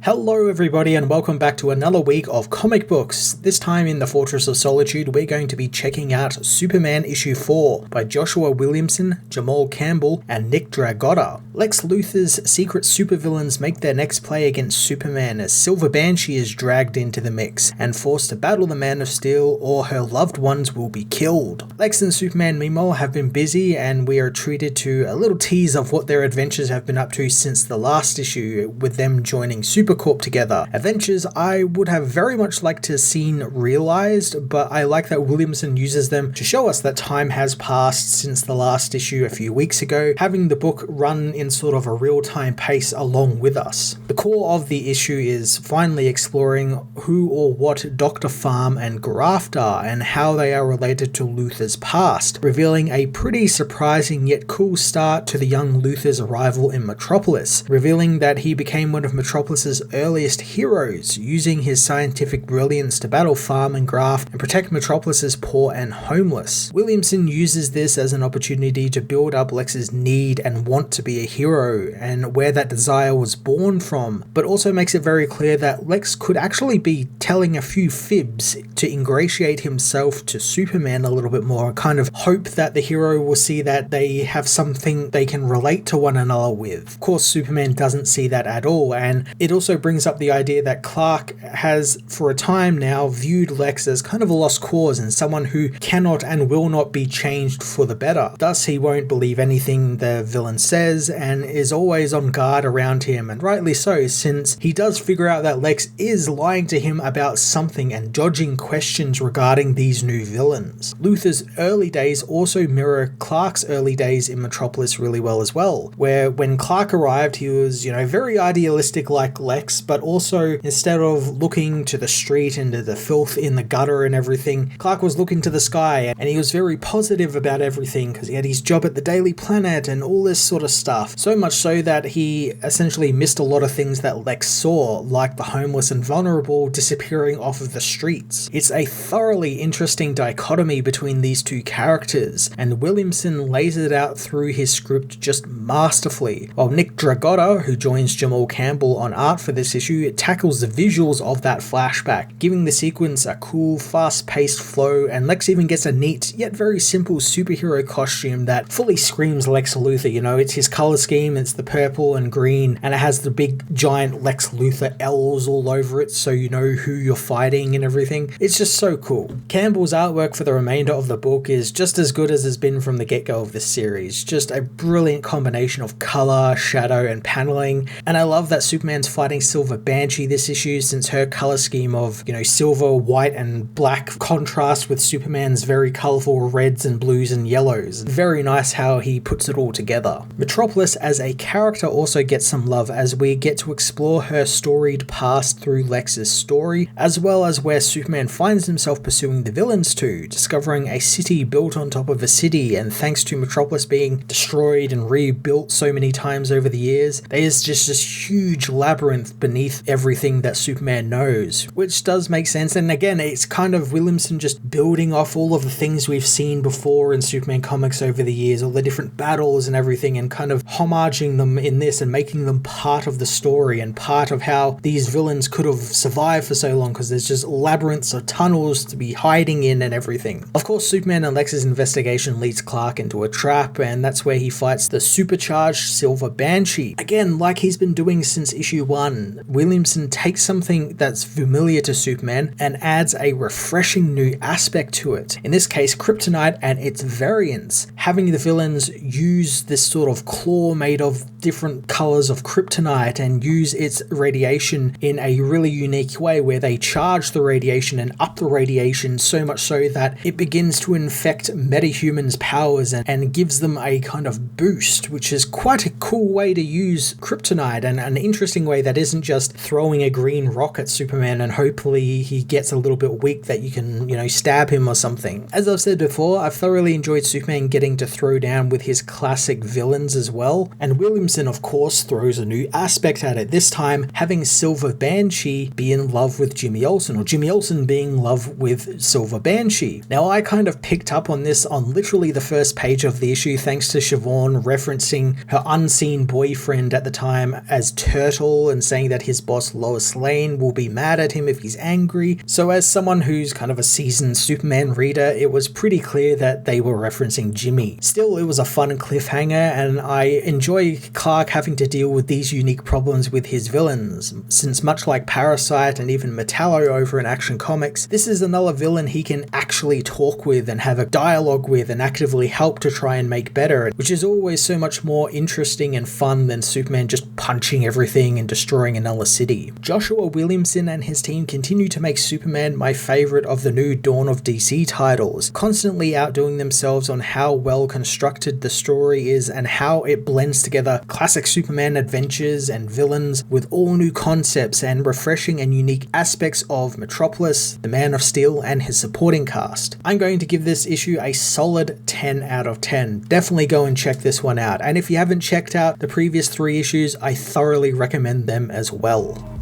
Hello everybody and welcome back to another week of comic books. This time in the Fortress of Solitude we're going to be checking out Superman issue 4 by Joshua Williamson, Jamal Campbell and Nick Dragotta. Lex Luthor's secret supervillains make their next play against Superman as Silver Banshee is dragged into the mix and forced to battle the Man of Steel or her loved ones will be killed. Lex and Superman meanwhile have been busy and we are treated to a little tease of what their adventures have been up to since the last issue, with them joining Supercorp together. Adventures I would have very much liked to have seen realized, but I like that Williamson uses them to show us that time has passed since the last issue a few weeks ago, having the book run in sort of a real-time pace along with us. The core of the issue is finally exploring who or what Dr. Farm and Graft are and how they are related to Luthor's past, revealing a pretty surprising yet cool start to the young Luthor's arrival in Metropolis, revealing that he became one of Metropolis's earliest heroes, using his scientific brilliance to battle Farm and Graft and protect Metropolis's poor and homeless. Williamson uses this as an opportunity to build up Lex's need and want to be a hero and where that desire was born from, but also makes it very clear that Lex could actually be telling a few fibs to ingratiate himself to Superman a little bit more, kind of hope that the hero will see that they have something they can relate to one another with. Of course, Superman doesn't see that at all, and it also brings up the idea that Clark has, for a time now, viewed Lex as kind of a lost cause and someone who cannot and will not be changed for the better. Thus, he won't believe anything the villain says and is always on guard around him, and rightly so, since he does figure out that Lex is lying to him about something and dodging questions regarding these new villains. Luthor's early days also mirror Clark's early days in Metropolis really well as well, where when Clark arrived he was, very idealistic like Lex, but also instead of looking to the street and to the filth in the gutter and everything, Clark was looking to the sky, and he was very positive about everything because he had his job at the Daily Planet and all this sort of stuff. So much so that he essentially missed a lot of things that Lex saw, like the homeless and vulnerable disappearing off of the streets. It's a thoroughly interesting dichotomy between these two characters, and Williamson lays it out through his script just masterfully, while Nick Dragotta, who joins Jamal Campbell on art for this issue, it tackles the visuals of that flashback, giving the sequence a cool, fast-paced flow, and Lex even gets a neat, yet very simple superhero costume that fully screams Lex Luthor. It's his color scheme, it's the purple and green, and it has the big giant Lex Luthor L's all over it, so you know who you're fighting and everything. It's just so cool. Campbell's artwork for the remainder of the book is just as good as has been from the get-go of this series. Just a brilliant combination of color, shadow, and paneling, and I love that Superman's fighting Silver Banshee this issue, since her color scheme of, silver, white, and black contrasts with Superman's very colorful reds and blues and yellows. Very nice how he puts it all together. Metropolis as a character also gets some love as we get to explore her storied past through Lex's story, as well as where Superman finds himself pursuing the villains to, discovering a city built on top of a city, and thanks to Metropolis being destroyed and rebuilt so many times over the years, there's just this huge labyrinth beneath everything that Superman knows, which does make sense. And again, it's kind of Williamson just building off all of the things we've seen before in Superman comics over the years, all the different battles and everything, and kind of homaging them in this and making them part of the story and part of how these villains could have survived for so long, because there's just labyrinths of tunnels to be hiding in and everything. Of course, Superman and Lex's investigation leads Clark into a trap, and that's where he fights the supercharged Silver Banshee. Again, like he's been doing since issue 1, Williamson takes something that's familiar to Superman and adds a refreshing new aspect to it. In this case, kryptonite and its variants, having the villains use this sort of claw made of different colors of kryptonite and use its radiation in a really unique way where they charge the radiation and up the radiation so much so that it begins to infect metahumans' powers and gives them a kind of boost, which is quite a cool way to use kryptonite, and an interesting way that isn't just throwing a green rock at Superman and hopefully he gets a little bit weak that you can, stab him or something. As I've said before, I've thoroughly enjoyed Superman getting to throw down with his classic villains as well, and Williamson of course throws a new aspect at it, this time having Silver Banshee be in love with Jimmy Olsen, or Jimmy Olsen being in love with Silver Banshee. Now I kind of picked up on this on literally the first page of the issue thanks to Siobhan referencing her unseen boyfriend at the time as Turtle and saying saying that his boss Lois Lane will be mad at him if he's angry. So as someone who's kind of a seasoned Superman reader, it was pretty clear that they were referencing Jimmy. Still, it was a fun cliffhanger, and I enjoy Clark having to deal with these unique problems with his villains, since much like Parasite and even Metallo over in Action Comics, this is another villain he can actually talk with and have a dialogue with and actively help to try and make better, which is always so much more interesting and fun than Superman just punching everything and destroying another city. Joshua Williamson and his team continue to make Superman my favourite of the new Dawn of DC titles, constantly outdoing themselves on how well constructed the story is and how it blends together classic Superman adventures and villains with all new concepts and refreshing and unique aspects of Metropolis, the Man of Steel, and his supporting cast. I'm going to give this issue a solid 10 out of 10. Definitely go and check this one out, and if you haven't checked out the previous 3 issues, I thoroughly recommend them as well.